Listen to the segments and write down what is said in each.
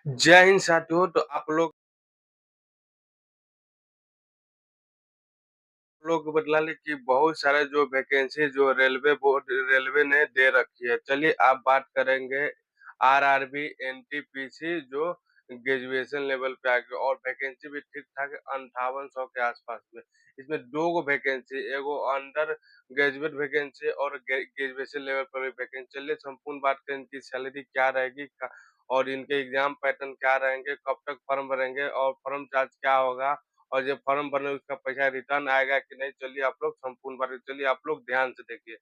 जय हिंद साथियों। तो आप लोग को बतला ले कि बहुत सारे जो वैकेंसी जो रेलवे ने दे रखी है। चलिए आप बात करेंगे आरआरबी एनटीपीसी जो ग्रेजुएशन लेवल पे आ गया और वैकेंसी भी ठीक ठाक 5800 के आसपास में। इसमें दो गो वैकेंसी, एगो अंडर ग्रेजुएट वैकेंसी और ग्रेजुएशन लेवल पर भी वैकेंसी। चलिए संपूर्ण बात करें इनकी सैलरी क्या रहेगी और इनके एग्जाम पैटर्न क्या रहेंगे, कब तक फॉर्म भरेंगे और फॉर्म चार्ज क्या होगा और जब फॉर्म भरने उसका पैसा रिटर्न आएगा कि नहीं। चलिए आप लोग संपूर्ण बात, चलिए आप लोग ध्यान से देखिए।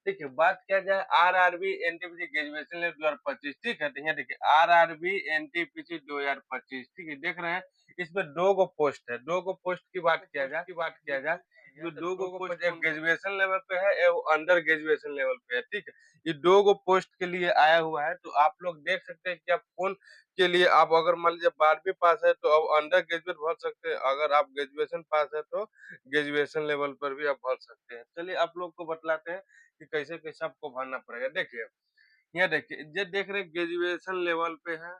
देखिए बात किया जाए आरआरबी एनटीपीसी ग्रेजुएशन लेवल 2025, ठीक है। तो यहाँ देखिए आरआरबी एनटीपीसी 2025, ठीक है, देख रहे हैं। इसमें दो गो पोस्ट है, दो गो पोस्ट की बात किया जाए जो दो गो पोस्ट, एक ग्रेजुएशन लेवल पे है, एक अंडर ग्रेजुएशन लेवल पे है, ठीक है। ये दो गो पोस्ट के लिए आया हुआ है। तो आप लोग देख सकते हैं कि आप कौन के लिए, आप अगर मान लीजिए 12वीं पास है तो अब अंडर ग्रेजुएट भर सकते हैं, अगर आप ग्रेजुएशन पास है तो ग्रेजुएशन लेवल पर भी आप भर सकते हैं। चलिए आप लोग को बतलाते हैं कि कैसे-कैसे आपको भरना पड़ेगा। देखिए, यहाँ देखिए, ये देख रहे हैं ग्रेजुएशन लेवल पे है,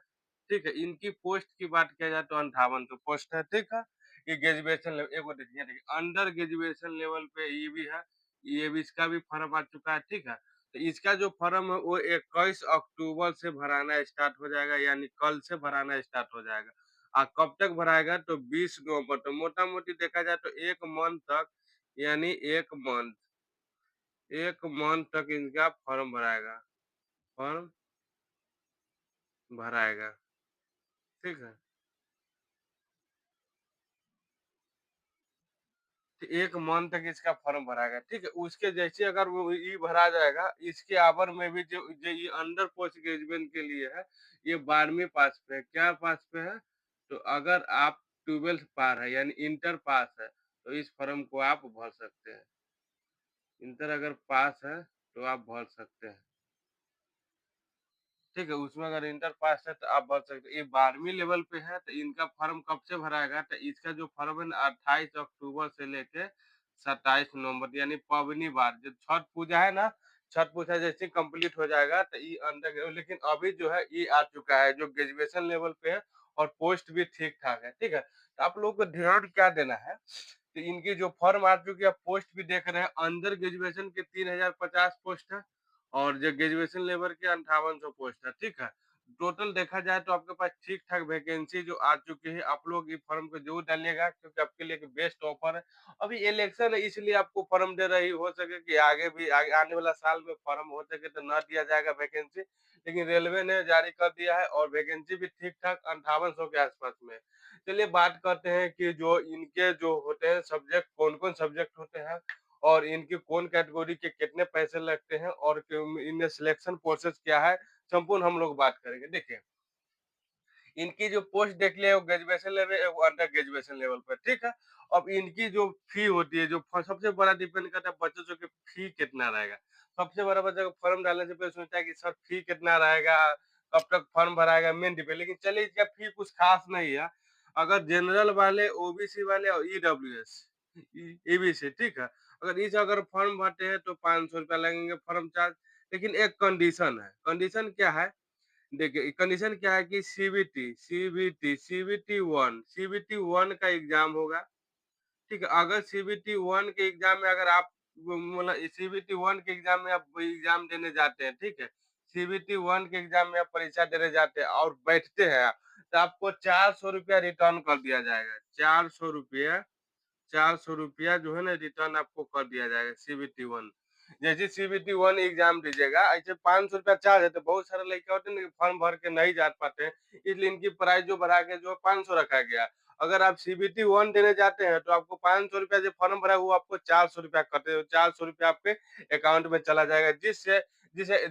ठीक है। इनकी पोस्ट की बात किया जाए तो 58 पोस्ट है, ठीक है। ये ग्रेजुएशन लेवल, एक बार देखिए, यहाँ देखिए अंडर ग्रेजुएशन लेवल पे ये भी है, ये भी, इसका भी फॉर्म आ चुका है, ठीक है। तो इसका जो फॉर्म है वो 21 अक्टूबर से भराना स्टार्ट हो जाएगा, यानी कल से भराना स्टार्ट हो जाएगा। कब तक भराएगा तो 20 नवंबर, तो मोटा-मोटी देखा जाए तो 1 मंथ तक, यानी 1 मंथ तक इनका फॉर्म भराएगा, ठीक है। तो 1 मंथ तक इसका फॉर्म भराएगा, ठीक है। उसके जैसे अगर वो ये भरा जाएगा, इसके आवर में भी जो जो ये अंडर पोस्ट ग्रेजुएशन के लिए है, ये 12वीं पास पे है। क्या पास पे है? तो अगर आप 12th पार है, यानी इंटर पास है, तो इस फॉर्म को आप भर सकते हैं। इंटर अगर पास है, तो आप भर सकते हैं। ठीक है, उसमें अगर इंटर पास है तो आप भर सकते हैं। ये 12वीं लेवल पे है तो इनका फॉर्म कब से भराएगा, तो इसका जो फॉर्म है ना 28 अक्टूबर से लेके 27 नवंबर, यानी पबनी बार जो छठ पूजा है ना, छठ पूजा जैसे कंप्लीट हो जाएगा तो ये अंडर, लेकिन अभी जो है ये आ चुका है जो ग्रेजुएशन लेवल पे है और पोस्ट भी ठीक ठाक है, ठीक है। तो आप लोगों को ध्यान क्या देना है, तो इनकी जो फॉर्म आ चुकी है, पोस्ट भी देख रहे हैं, अंडर ग्रेजुएशन के 3050 पोस्ट है और जो ग्रेजुएशन लेवल के 5800 पोस्ट है, ठीक है। टोटल देखा जाए तो आपके पास ठीक-ठाक वैकेंसी जो आ चुकी है, आप लोग ये फॉर्म को ज़रूर डालिएगा क्योंकि आपके लिए एक बेस्ट ऑफर है। अभी इलेक्शन है इसलिए आपको फॉर्म दे रही, हो सके कि आगे भी आने वाला साल में फॉर्म हो सके तो ना दिया जाएगा वैकेंसी, लेकिन रेलवे ने जारी कर दिया है और वैकेंसी भी ठीक-ठाक 5800 के आसपास में है। चलिए बात करते हैं कि जो इनके जो होते हैं सब्जेक्ट, कौन-कौन सब्जेक्ट होते हैं और इनकी कौन कैटेगरी के कितने पैसे लगते हैं और इनमें सिलेक्शन प्रोसेस क्या है, संपूर्ण हम लोग बात करेंगे। देखिए, इनकी जो पोस्ट देख लिया वो ग्रेजुएशन लेवल, वो अंडर ग्रेजुएशन लेवल पर, ठीक है। अब इनकी जो फी होती है, जो सबसे बड़ा डिपेंड करता है बच्चों जो कि फी कितना रहेगा। सबसे बड़ा बच्चा को फॉर्म डालने से पहले सोचता है कि सर फी कितना रहेगा, कब तक फॉर्म भराएगा, मेन डिपेंड। लेकिन चलिए इसका फी कुछ खास नहीं है। अगर जनरल वाले, ओबीसी वाले और ईडब्ल्यूएस, ईबीसी, ठीक है, अगर फॉर्म भरते हैं तो 500 रुपया लगेंगे फॉर्म चार्ज। लेकिन एक कंडीशन है, कंडीशन क्या है, देखिए कंडीशन क्या है कि सीबीटी 1 का एग्जाम होगा, ठीक है। अगर सीबीटी 1 के एग्जाम में अगर आप मतलब सीबीटी 1 के एग्जाम में आप एग्जाम देने जाते हैं, ठीक है, सीबीटी 1 के एग्जाम में आप परीक्षा देने जाते हैं और बैठते हैं आप, तो आपको 400 रुपया रिटर्न कर दिया जाएगा। 400 रुपया जो है ना रिटर्न आपको कर दिया जाएगा सीबीटी 1। जैसे सीबीटी 1 एग्जाम दीजिएगा, ऐसे 500 रुपया चार्ज है। तो बहुत सारे लड़के होते हैं ना फॉर्म भर के नहीं जा पाते हैं, इसलिए इनकी प्राइस जो बढ़ा के जो 500 रखा गया। अगर आप सीबीटी 1 देने जाते हैं तो आपको 500 रुपया जो फॉर्म भरा है वो आपको 400 रुपया कटे, 400 रुपया आपके अकाउंट में चला जाएगा, जिससे जिसे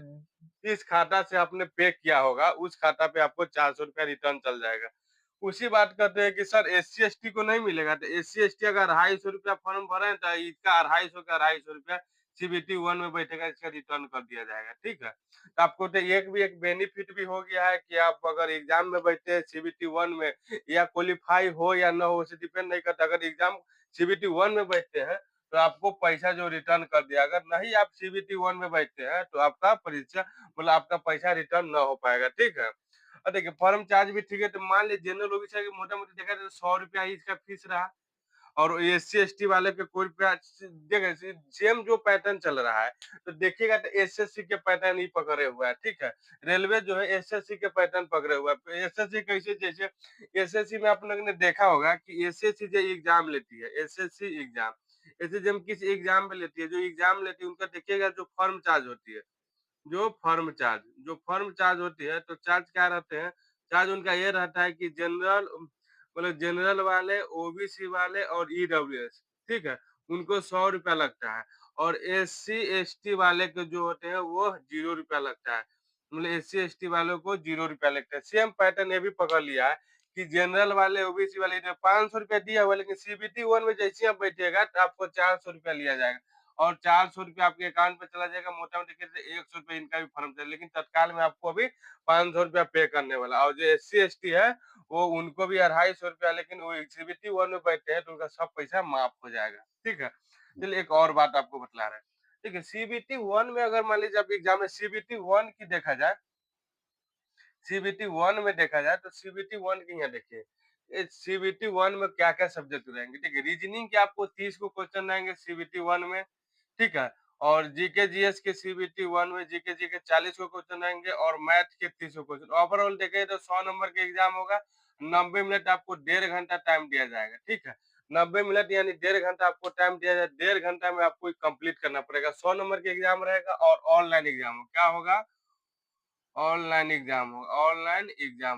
जिस खाता से आपने पे किया होगा उस खाता पे आपको 400 रुपया रिटर्न चल जाएगा। उसी बात करते हैं कि सर एससी एसटी को नहीं मिलेगा, तो एससी एसटी अगर 250 रुपया फॉर्म भरे तो इसका 250 रुपया सीबीटी 1 में बैठेगा, इसका रिटर्न कर दिया जाएगा, ठीक है। तो आपको तो एक बेनिफिट भी हो गया है कि आप अगर एग्जाम में बैठते हैं सीबीटी 1 में, या क्वालीफाई हो या ना हो, उसे डिपेंड नहीं करता। अगर एग्जाम सीबीटी 1 में बैठते हैं तो आपको पैसा जो रिटर्न कर दिया, अगर नहीं आप सीबीटी 1 में बैठते हैं तो आपका परीक्षा मतलब आपका पैसा रिटर्न ना हो पाएगा, ठीक है। और देखिए फॉर्म चार्ज भी ठीक है, तो मान लीजिए जनरल ओबीसी का मोटा-मोटी देखा जाए तो ₹100 ही इसका फीस रहा। और एससी-एसटी वाले पे कोई देखिए सेम जो पैटर्न चल रहा है, तो देखिएगा तो एसएससी के पैटर्न ही पकड़े हुआ है, ठीक है? रेलवे जो है एसएससी के पैटर्न पकड़े हुआ है। एसएससी कैसे जैसे एसएससी में आप लोगों ने देखा होगा कि एसएससी जो एग्ज़ाम लेती है, एसएससी एग्ज़ाम, एसएससी हम किस एग्ज़ाम पे लेती है, जो एग्ज़ाम लेती है उनका देखिएगा जो फॉर्म चार्ज होती है। जो फर्म चार्ज होती है, तो चार्ज क्या रहते हैं, चार्ज उनका ये रहता है कि जनरल मतलब जनरल वाले, ओबीसी वाले और ईडब्ल्यूएस, ठीक है? उनको ₹100 लगता है और एससी-एसटी वाले के जो होते हैं वो ₹0 लगता है। मतलब एससी-एसटी वालों को ₹0 लगता है। सेम पैटर्न ये भी पकड़ लिया है कि जनरल वाले, ओबीसी वाले इधर ₹500 दिया हुआ है, लेकिन सीबीटी 1 में जैसे ही आप बैठिएगा तो आपको ₹400 लिया जाएगा। और ₹400 आपके अकाउंट पे चला जाएगा, मोटा-मोटी कैसे ₹100 इनका भी फॉर्म चाहिए, लेकिन तत्काल में आपको अभी ₹500 पे करने वाला। और जो एससी-एसटी है, वो उनको भी ₹250 लेकिन वो सीबीटी 1 में बैठते हैं, तो उनका सब पैसा माफ हो जाएगा, ठीक है? चलिए एक और बात आपको बतला रहे हैं। देखिए सीबीटी 1 में अगर मान लीजिए आप एग्ज़ाम में सीबीटी 1 की देखा जाए, सीबीटी 1 में देखा जाए तो सीबीटी 1 की यहाँ देखिए, सीबीटी 1 में क्या-क्या सब्जेक्ट रहेंगे, देखिए रीजनिंग के आपको 30 को क्वेश्चन रहेंगे सीबीटी 1 में, ठीक है? और जीके जीएस के सीबीटी 1 में जीके जीके 40 को क्वेश्चन रहेंगे और मैथ के 30 को क्वेश्चन। ओवरऑल देखें तो 100 नंबर का एग्जाम होगा, 90 मिनट आपको डेढ़ घंटा टाइम दिया जाएगा, ठीक है? 90 मिनट यानी डेढ़ घंटा आपको टाइम दिया जाए, डेढ़ घंटा में आपको कंप्लीट करना पड़ेगा। 100 नंबर का एग्जाम रहेगा और ऑनलाइन एग्जाम हो, क्या होगा? ऑनलाइन एग्जाम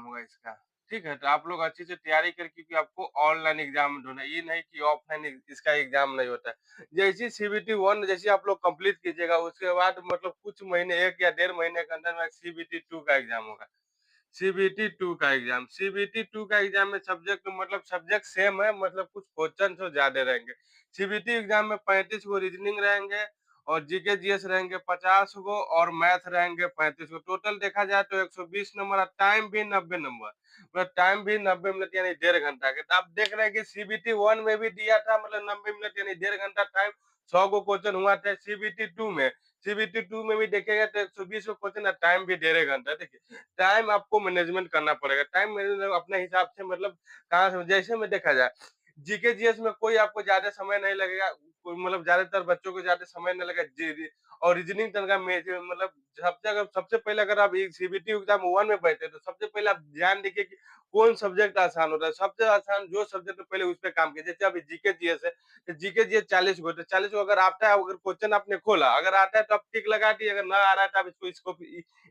होगा इसका, ठीक है? तो आप लोग अच्छे से तैयारी करें क्योंकि आपको ऑनलाइन एग्जाम ढूँढना है, ये नहीं कि ऑफलाइन इसका एग्जाम नहीं होता है। जैसे सीबीटी 1 जैसे आप लोग कंप्लीट कीजिएगा, उसके बाद मतलब कुछ महीने 1 या डेढ़ महीने के अंदर में सीबीटी 2 का एग्जाम होगा। सीबीटी 2 का एग्जाम में सब्जेक्ट मतलब सब्जेक्ट सेम है, मतलब कुछ क्वेश्चन तो ज्यादा रहेंगे। सीबीटी एग्जाम में 35 को रीजनिंग रहेंगे और जीके जीएस रहेंगे 50 को और मैथ रहेंगे 35 को। टोटल देखा जाए तो 120 नंबर और टाइम भी 90 नंबर, मतलब टाइम भी 90 मिनट यानी डेढ़ घंटा के। तो आप देख रहे हैं कि सीबीटी 1 में भी दिया था, मतलब 90 मिनट यानी डेढ़ घंटा टाइम, 100 को क्वेश्चन हुआ था। सीबीटी 2 में भी देखेगा तो 120 को क्वेश्चन और टाइम भी डेढ़ घंटा। देखिए टाइम आपको मैनेजमेंट करना पड़ेगा। टाइम मैनेजमेंट अपने हिसाब से, मतलब कहाँ से जैसे में देखा जाए, जीके जीएस में कोई आपको ज़्यादा समय नहीं लगेगा, कोई मतलब ज़्यादातर बच्चों को ज़्यादा समय नहीं लगेगा। जी और रीजनिंग तनका मतलब सबसे पहले अगर आप सीबीटी एग्जाम 1 में बैठे तो सबसे पहले आप ध्यान देखिए कि कौन सब्जेक्ट आसान होता है। सबसे आसान जो सब्जेक्ट पहले उस पे काम कीजिए। जैसे अभी जीके जीएस है, तो जीके जीएस 40 को, तो 40 को अगर आता है, अगर क्वेश्चन आपने खोला, अगर आता है तो आप टिक लगा दिए, अगर ना आ रहा है तो आप इसको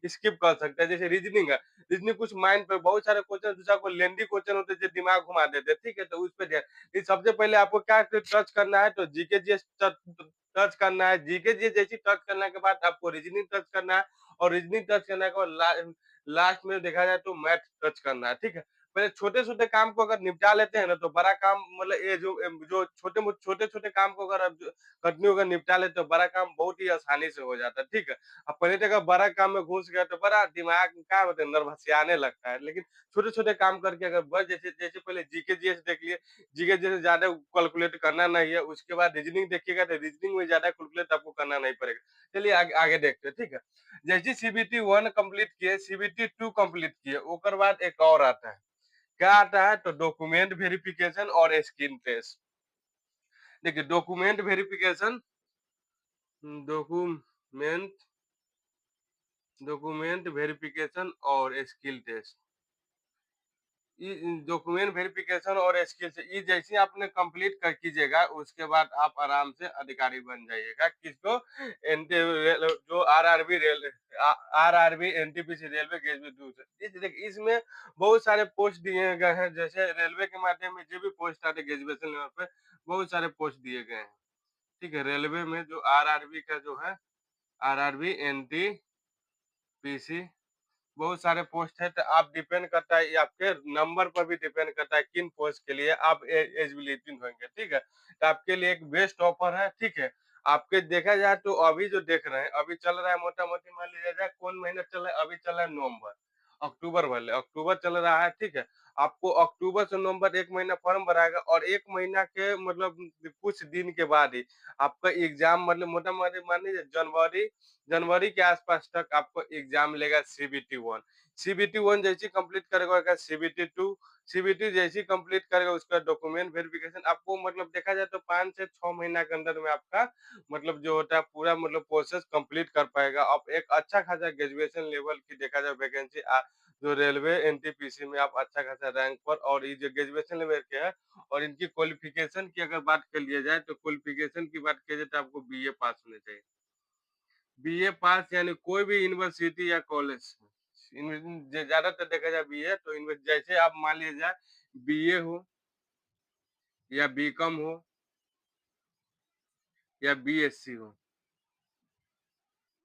स्किप कर सकते हैं। जैसे रीजनिंग है, रीजनिंग कुछ माइंड पे बहुत सारे क्वेश्चन, दूसरा को लेंदी क्वेश्चन होते हैं जो दिमाग घुमा देते हैं, ठीक है? तो उस पे ध्यान, ये सबसे पहले आपको क्या टच करना है, तो जीके जीएस टच करना है। जीके जीएस जैसे टच करने के बाद आपको रीजनिंग टच करना है और रीजनिंग टच करने के बाद लास्ट में देखा जाए तो मैथ टच करना है, ठीक है? पहले छोटे-छोटे काम को अगर निपटा लेते हैं ना, तो बड़ा काम, मतलब ये जो छोटे-छोटे काम को अगर आप कंटिन्यू अगर निपटा लेते हो, बड़ा काम बहुत ही आसानी से हो जाता है, ठीक है? अब पहले तो अगर बड़ा काम में घुस गया तो बड़ा दिमाग क्या बोलते हैं, नर्वसियाने लगता है। लेकिन छोटे-छोटे काम करके अगर बस जैसे जैसे पहले जीके जीएस देख लिए, जीके जीएस ज़्यादा कैलकुलेट करना नहीं है, उसके बाद रीजनिंग देखिएगा तो रीजनिंग में ज़्यादा कैलकुलेट आपको करना नहीं पड़ेगा। चलिए आगे आगे देखते हैं, ठीक है? जैसे सीबीटी 1 कंप्लीट किए, सीबीटी 2 कंप्लीट किए, ओकर बाद एक और आता है। क्या आता है, तो डॉक्यूमेंट वेरिफिकेशन और स्किल टेस्ट। देखिए डॉक्यूमेंट डॉक्यूमेंट वेरिफिकेशन और स्किल टेस्ट, डॉक्यूमेंट वेरिफिकेशन और स्किल से ये जैसे आपने कंप्लीट कर कीजिएगा, उसके बाद आप आराम से अधिकारी बन जाइएगा। किसको? जो आरआरबी एनटीपीसी रेलवे गेज में देखिए इसमें बहुत सारे पोस्ट दिए गए हैं। जैसे रेलवे के माध्यम में जो भी पोस्ट आते हैं ग्रेजुएशन लेवल पे, बहुत सारे पोस्ट दिए गए हैं, ठीक है? रेलवे में जो आरआरबी का जो है, आरआरबी एनटीपीसी, बहुत सारे पोस्ट है, तो आप डिपेंड करता है, ये आपके नंबर पर भी डिपेंड करता है किन पोस्ट के लिए आप एलिजिबिलिटी होंगे, ठीक है? तो आपके लिए एक बेस्ट ऑफर है, ठीक है? आपके देखा जाए तो अभी जो देख रहे हैं, अभी चल रहा है मोटा-मोटी, मान लीजिए जाए कौन महीना चल रहा है, अभी चल रहा है नवंबर, अक्टूबर वाले, अक्टूबर चल रहा है, ठीक है? आपको अक्टूबर से नवंबर 1 महीना फॉर्म भराएगा और 1 महीना के मतलब कुछ दिन के बाद ही आपका एग्ज़ाम, मतलब मोटा-मोटी मान लीजिए जनवरी जनवरी के आसपास तक आपको एग्जाम लेगा सीबीटी 1। सीबीटी 1 जैसे ही कंप्लीट करेगा सीबीटी 2, सीबीटी जैसे ही कंप्लीट करेगा उसका डॉक्यूमेंट वेरिफिकेशन आपको मतलब देखा जाए तो 5 से 6 महीना के अंदर में आपका मतलब जो होता है पूरा मतलब प्रोसेस कंप्लीट कर पाएगा। आप एक अच्छा खासा ग्रेजुएशन लेवल की देखा जाए वैकेंसी जो रेलवे एनटीपीसी में आप अच्छा खासा रैंक पर और ये जो ग्रेजुएशन लेवल के है और इनकी क्वालिफिकेशन की अगर बात कर लिया जाए तो क्वालिफिकेशन की बात किया जाए तो आपको बीए पास होना चाहिए। बीए पास यानी कोई भी यूनिवर्सिटी या कॉलेज ज्यादातर देखा जाए बीए तो जैसे आप मान लीजिए बीए हो या बीकॉम हो या बीएससी हो,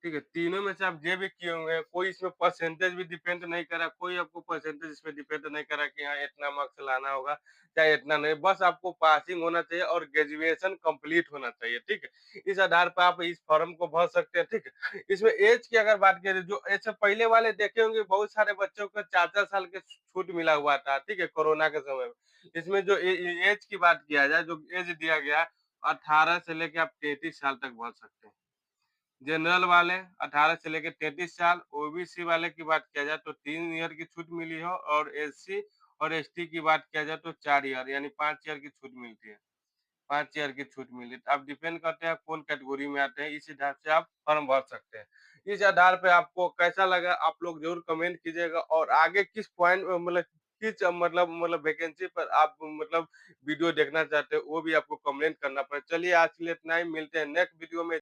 ठीक है, तीनों में से आप जे भी किए होंगे, कोई इसमें परसेंटेज भी डिपेंड नहीं करा, कोई आपको परसेंटेज इसमें डिपेंड नहीं करा कि हाँ, इतना मार्क्स लाना होगा, चाहे इतना नहीं, बस आपको पासिंग होना चाहिए और ग्रेजुएशन कंप्लीट होना चाहिए, ठीक है? इस आधार पर आप इस फॉर्म को भर सकते हैं, ठीक है? इसमें ऐज की अगर बात करें, जो ऐसे पहले वाले देखे होंगे, बहुत सारे बच्चों को 4-4 साल के छूट मिला हुआ था, ठीक है? कोरोना के समय में। इसमें जो ऐज की बात किया जाए, जो ऐज दिया गया, 18 से लेके आप 33 साल तक भर सकते हैं। जनरल वाले 18 से लेके 33 साल, ओबीसी वाले की बात किया जाए तो 3 ईयर की छूट मिली हो और एससी और एसटी की बात किया जाए तो 4 ईयर यानी 5 ईयर की छूट मिलती है। 5 ईयर की छूट मिली। तो आप डिपेंड करते हैं कौन कैटेगरी में आते हैं, इस हिसाब से आप फॉर्म भर सकते हैं। इस आधार पे आपको कैसा लगा आप लोग ज़रूर कमेंट कीजिएगा और आगे किस पॉइंट मतलब किस मतलब वैकेंसी पर आप मतलब वीडियो देखना चाहते हो, वो भी आपको कमेंट करना पड़ेगा। चलिए आज के लिए इतना ही, मिलते हैं नेक्स्ट वीडियो में।